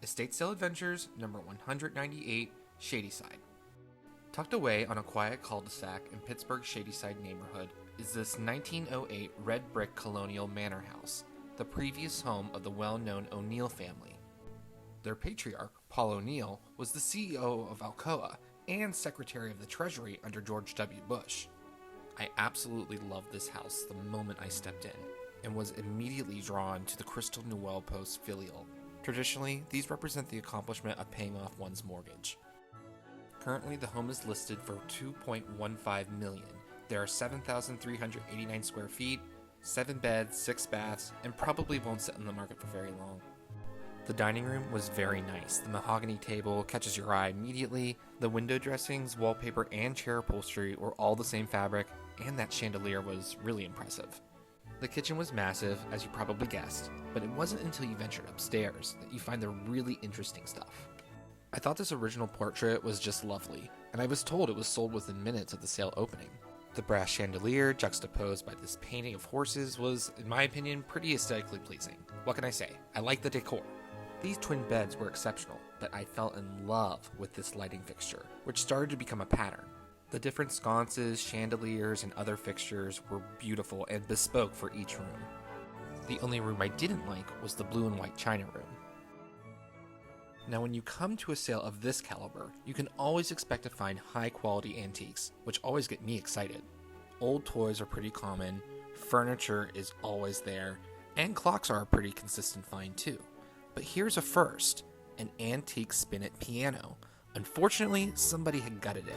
Estate Sale Adventures, number 198, Shadyside. Tucked away on a quiet cul-de-sac in Pittsburgh's Shadyside neighborhood is this 1908 red brick colonial manor house, the previous home of the well-known O'Neill family. Their patriarch, Paul O'Neill, was the CEO of Alcoa and Secretary of the Treasury under George W. Bush. I absolutely loved this house the moment I stepped in, and was immediately drawn to the Crystal Newell Post filial. Traditionally, these represent the accomplishment of paying off one's mortgage. Currently, the home is listed for $2.15 million. There are 7,389 square feet, 7 beds, 6 baths, and probably won't sit on the market for very long. The dining room was very nice. The mahogany table catches your eye immediately. The window dressings, wallpaper, and chair upholstery were all the same fabric, and that chandelier was really impressive. The kitchen was massive, as you probably guessed, but it wasn't until you ventured upstairs that you find the really interesting stuff. I thought this original portrait was just lovely, and I was told it was sold within minutes of the sale opening. The brass chandelier, juxtaposed by this painting of horses, was, in my opinion, pretty aesthetically pleasing. What can I say? I like the decor. These twin beds were exceptional, but I fell in love with this lighting fixture, which started to become a pattern. The different sconces, chandeliers, and other fixtures were beautiful and bespoke for each room. The only room I didn't like was the blue and white china room. Now, when you come to a sale of this caliber, you can always expect to find high-quality antiques, which always get me excited. Old toys are pretty common, furniture is always there, and clocks are a pretty consistent find too. But here's a first, an antique spinet piano. Unfortunately, somebody had gutted it.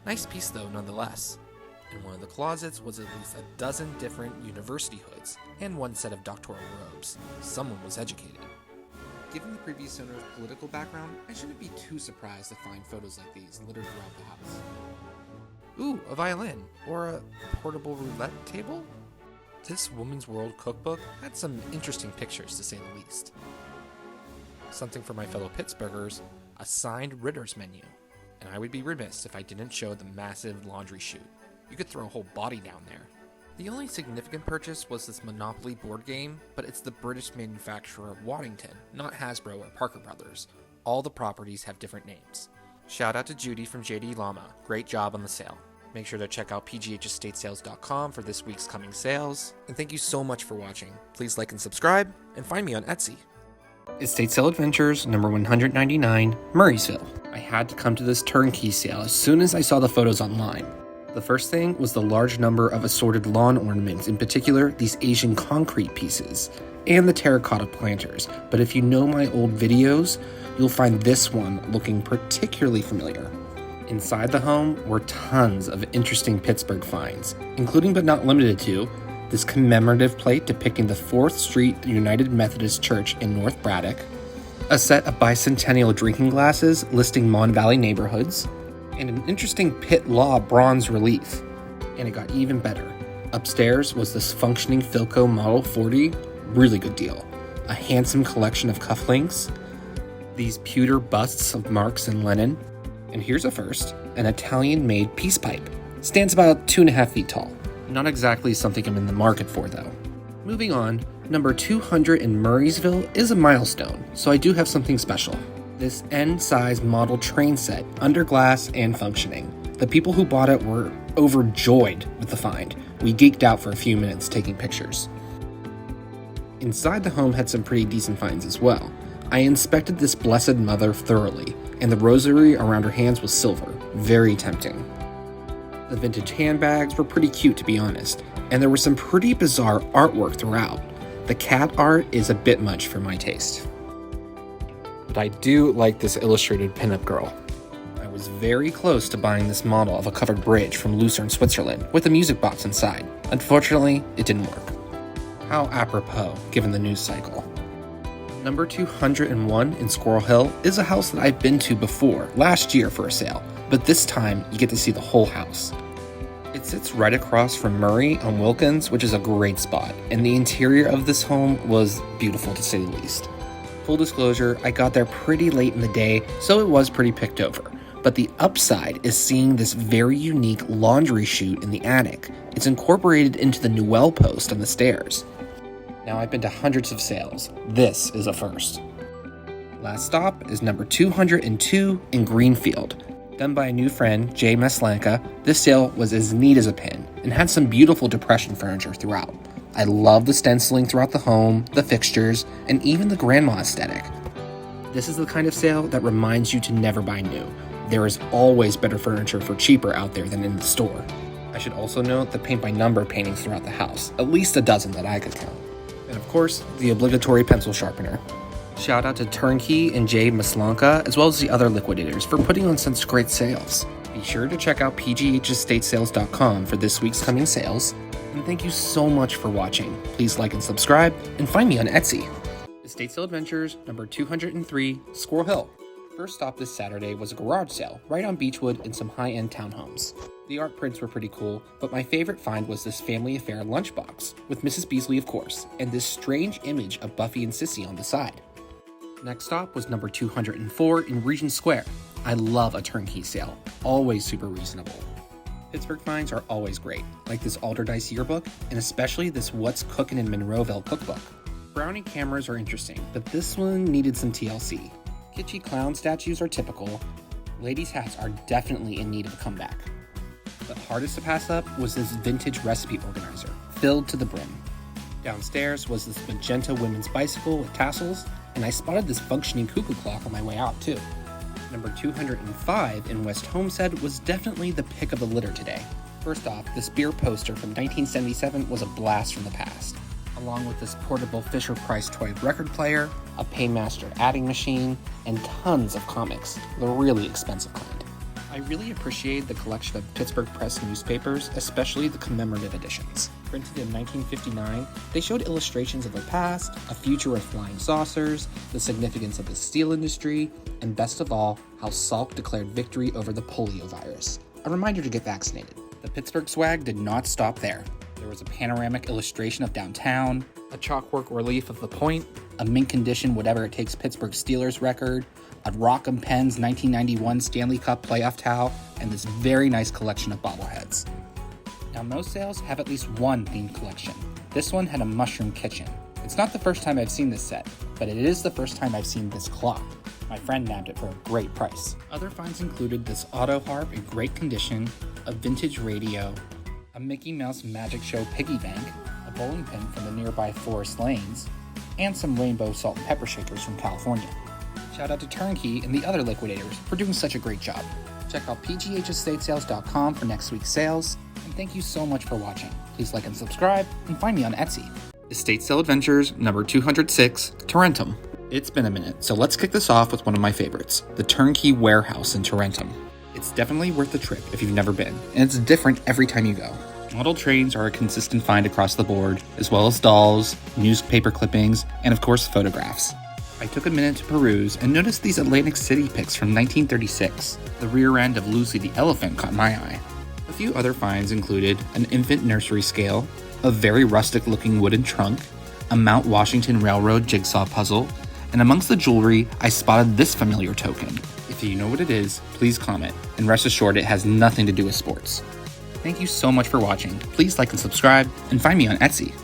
Nice piece though, nonetheless. In one of the closets was at least a dozen different university hoods, and one set of doctoral robes. Someone was educated. Given the previous owner's political background, I shouldn't be too surprised to find photos like these littered throughout the house. Ooh, a violin, or a portable roulette table? This Woman's World cookbook had some interesting pictures, to say the least. Something for my fellow Pittsburghers, a signed Ritter's menu. And I would be remiss if I didn't show the massive laundry chute. You could throw a whole body down there. The only significant purchase was this Monopoly board game, but it's the British manufacturer Waddington, not Hasbro or Parker Brothers. All the properties have different names. Shout out to Judy from JD Llama. Great job on the sale. Make sure to check out pghestatesales.com for this week's coming sales. And thank you so much for watching. Please like and subscribe, and find me on Etsy. Estate Sale Adventures, number 199, Murraysville. I had to come to this turnkey sale as soon as I saw the photos online. The first thing was the large number of assorted lawn ornaments, in particular these Asian concrete pieces, and the terracotta planters. But if you know my old videos, you'll find this one looking particularly familiar. Inside the home were tons of interesting Pittsburgh finds, including but not limited to this commemorative plate depicting the 4th Street United Methodist Church in North Braddock, a set of bicentennial drinking glasses listing Mon Valley neighborhoods, and an interesting Pitt Law bronze relief. And it got even better. Upstairs was this functioning Philco Model 40, really good deal, a handsome collection of cufflinks, these pewter busts of Marx and Lenin, and here's a first, an Italian-made peace pipe. Stands about 2.5 feet tall. Not exactly something I'm in the market for, though. Moving on, number 200 in Murraysville is a milestone, so I do have something special. This N-size model train set, under glass and functioning. The people who bought it were overjoyed with the find. We geeked out for a few minutes taking pictures. Inside the home had some pretty decent finds as well. I inspected this Blessed Mother thoroughly, and the rosary around her hands was silver. Very tempting. The vintage handbags were pretty cute, to be honest, and there was some pretty bizarre artwork throughout. The cat art is a bit much for my taste. But I do like this illustrated pinup girl. I was very close to buying this model of a covered bridge from Lucerne, Switzerland, with a music box inside. Unfortunately, it didn't work. How apropos, given the news cycle. Number 201 in Squirrel Hill is a house that I've been to before, last year for a sale, but this time you get to see the whole house. It sits right across from Murray on Wilkins, which is a great spot, and the interior of this home was beautiful to say the least. Full disclosure, I got there pretty late in the day, so it was pretty picked over. But the upside is seeing this very unique laundry chute in the attic. It's incorporated into the Newell post on the stairs. Now, I've been to hundreds of sales. This is a first. Last stop is number 202 in Greenfield. Done by a new friend, Jay Maslanka, this sale was as neat as a pin and had some beautiful depression furniture throughout. I love the stenciling throughout the home, the fixtures, and even the grandma aesthetic. This is the kind of sale that reminds you to never buy new. There is always better furniture for cheaper out there than in the store. I should also note the paint-by-number paintings throughout the house, at least a dozen that I could count. And of course, the obligatory pencil sharpener. Shout out to Turnkey and Jay Maslanka, as well as the other liquidators, for putting on such great sales. Be sure to check out pghestatesales.com for this week's coming sales. And thank you so much for watching. Please like and subscribe, and find me on Etsy. Estate Sale Adventures, number 203, Squirrel Hill. First stop this Saturday was a garage sale, right on Beechwood in some high-end townhomes. The art prints were pretty cool, but my favorite find was this family affair lunchbox, with Mrs. Beasley of course, and this strange image of Buffy and Sissy on the side. Next stop was number 204 in Regent Square. I love a turnkey sale, always super reasonable. Pittsburgh finds are always great, like this Alderdice yearbook, and especially this What's Cookin' in Monroeville cookbook. Brownie cameras are interesting, but this one needed some TLC. Kitschy clown statues are typical. Ladies' hats are definitely in need of a comeback. The hardest to pass up was this vintage recipe organizer, filled to the brim. Downstairs was this magenta women's bicycle with tassels, and I spotted this functioning cuckoo clock on my way out too. Number 205 in West Homestead was definitely the pick of the litter today. First off, this beer poster from 1977 was a blast from the past, along with this portable Fisher-Price toy record player, a Paymaster adding machine, and tons of comics, the really expensive kind. I really appreciate the collection of Pittsburgh Press newspapers, especially the commemorative editions. Printed in 1959, they showed illustrations of the past, a future of flying saucers, the significance of the steel industry, and best of all, how Salk declared victory over the polio virus. A reminder to get vaccinated. The Pittsburgh swag did not stop there. There was a panoramic illustration of downtown, a chalkwork relief of the point, a mint condition whatever it takes Pittsburgh Steelers record, a Rock'em Pens 1991 Stanley Cup playoff towel, and this very nice collection of bobbleheads. Now most sales have at least one themed collection. This one had a mushroom kitchen. It's not the first time I've seen this set, but it is the first time I've seen this clock. My friend nabbed it for a great price. Other finds included this auto harp in great condition, a vintage radio, a Mickey Mouse Magic Show piggy bank, a bowling pin from the nearby Forest Lanes, and some rainbow salt and pepper shakers from California. Shout out to Turnkey and the other liquidators for doing such a great job. Check out pghestatesales.com for next week's sales, and thank you so much for watching. Please like and subscribe, and find me on Etsy. Estate Sale Adventures, number 206, Tarentum. It's been a minute, so let's kick this off with one of my favorites, the Turnkey Warehouse in Tarentum. It's definitely worth the trip if you've never been, and it's different every time you go. Model trains are a consistent find across the board, as well as dolls, newspaper clippings, and of course photographs. I took a minute to peruse and noticed these Atlantic City pics from 1936. The rear end of Lucy the elephant caught my eye. A few other finds included an infant nursery scale, a very rustic-looking wooden trunk, a Mount Washington Railroad jigsaw puzzle, and amongst the jewelry, I spotted this familiar token. If you know what it is, please comment, and rest assured it has nothing to do with sports. Thank you so much for watching. Please like and subscribe, and find me on Etsy.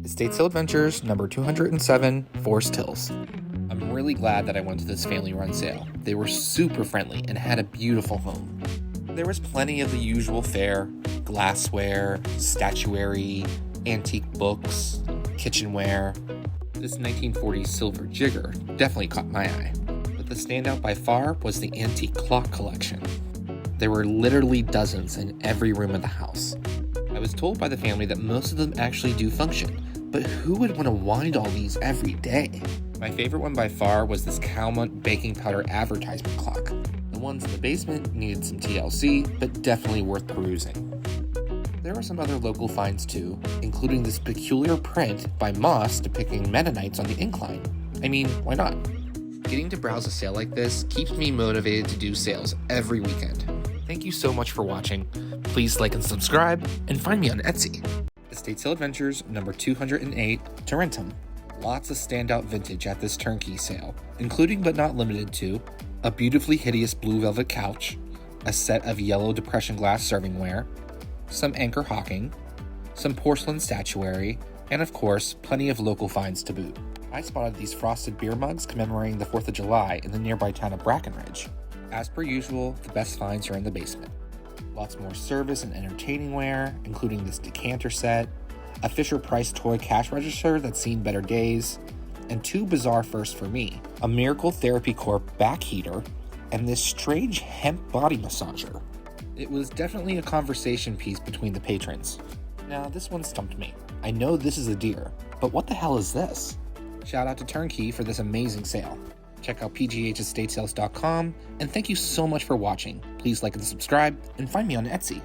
Estate Sale Adventures number 207, Forest Hills. I'm really glad that I went to this family-run sale. They were super friendly and had a beautiful home. There was plenty of the usual fare: glassware, statuary, antique books, kitchenware. This 1940s silver jigger definitely caught my eye. But the standout by far was the antique clock collection. There were literally dozens in every room of the house. I was told by the family that most of them actually do function, but who would want to wind all these every day? My favorite one by far was this Calmont baking powder advertisement clock. The ones in the basement needed some TLC, but definitely worth perusing. There were some other local finds too, including this peculiar print by Moss depicting Mennonites on the incline. I mean, why not? Getting to browse a sale like this keeps me motivated to do sales every weekend. Thank you so much for watching. Please like and subscribe, and find me on Etsy. Estate Sale Adventures number 208, Tarentum. Lots of standout vintage at this turnkey sale, including but not limited to a beautifully hideous blue velvet couch, a set of yellow depression glass servingware, some anchor hawking, some porcelain statuary, and of course, plenty of local finds to boot. I spotted these frosted beer mugs commemorating the 4th of July in the nearby town of Brackenridge. As per usual, the best finds are in the basement. Lots more service and entertaining ware, including this decanter set, a Fisher-Price toy cash register that's seen better days, and two bizarre firsts for me: a Miracle Therapy Corp back heater, and this strange hemp body massager. It was definitely a conversation piece between the patrons. Now, this one stumped me. I know this is a deer, but what the hell is this? Shout out to Turnkey for this amazing sale. Check out pghesstatesales.com, and thank you so much for watching. Please like and subscribe, and find me on Etsy.